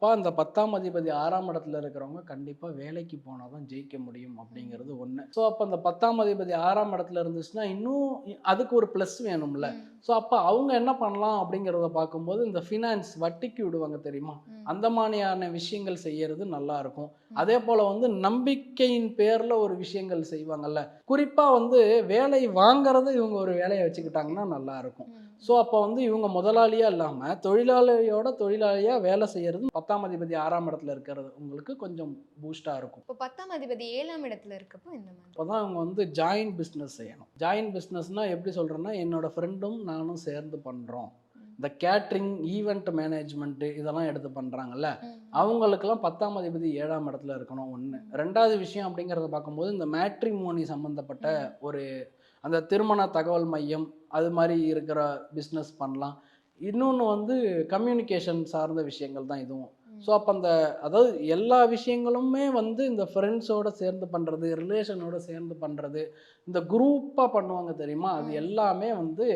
அப்போ அந்த 10ஆம் அதிபதி 6ஆம் இடத்துல இருக்கிறவங்க கண்டிப்பாக வேலைக்கு போனால் தான் ஜெயிக்க முடியும் அப்படிங்கிறது ஒன்று. ஸோ அப்போ அந்த 10ஆம் அதிபதி 6ஆம் இடத்துல இருந்துச்சுன்னா இன்னும் அதுக்கு ஒரு ப்ளஸ் வேணும்ல. ம். ஸோ அப்போ அவங்க என்ன பண்ணலாம் அப்படிங்கிறத பார்க்கும்போது இந்த ஃபினான்ஸ் வட்டிக்கு விடுவாங்க தெரியுமா? ம். அந்த மாதிரியான விஷயங்கள் செய்யறது நல்லா இருக்கும். ம். அதே போல வந்து நம்பிக்கையின் பேர்ல ஒரு விஷயங்கள் செய்வாங்கல்ல. குறிப்பா வந்து வேலை வாங்குறத இவங்க ஒரு வேலைய ஓகே. வச்சுக்கிட்டாங்கன்னா நல்லா இருக்கும். ம். ஸோ அப்போ வந்து இவங்க முதலாளியா இல்லாம, தொழிலாளியோட தொழிலாளியா வேலை செய்யறது 10ஆம் அதிபதி 6ஆம் இடத்துல இருக்கிறது உங்களுக்கு கொஞ்சம் பூஸ்ட்டா இருக்கும். இப்போ 10ஆம் அதிபதி 7ஆம் இடத்துல இருக்கப்போ எந்த மாதிரி? அப்பதான் அவங்க வந்து ஜாயிண்ட் பிசினஸ் செய்யணும். ஜாயிண்ட் பிசினஸ்னா எப்படி சொல்றேன்னா, என்னோட ஃப்ரெண்டும் நானும் சேர்ந்து பண்றோம். ம். இந்த கேட்டரிங், ஈவென்ட் மேனேஜ்மென்ட் இதெல்லாம் எடுத்து பண்றாங்கல்ல, ம். அவங்களுக்கெல்லாம் 10ஆம் அதிபதி 7ஆம் இடத்துல இருக்கணும் 1. ம். 2வது விஷயம் அப்படிங்கிறத பார்க்கும்போது, இந்த மேட்ரிமோனி சம்மந்தப்பட்ட ம். ஒரு அந்த திருமண தகவல் மையம், அது மாரி இருக்கிற பிசினஸ் பண்ணலாம். இன்னொன்னு வந்து கம்யூனிகேஷன் சார்ந்த விஷயங்கள் தான் இதுவும். ஸோ, ம். அப்ப அந்த அதாவது எல்லா விஷயங்களுமே வந்து இந்த ஃப்ரெண்ட்ஸோட சேர்ந்து பண்றது, ரிலேஷனோட சேர்ந்து பண்றது, இந்த குரூப்பா பண்ணுவாங்க தெரியுமா? அது ம். எல்லாமே வந்து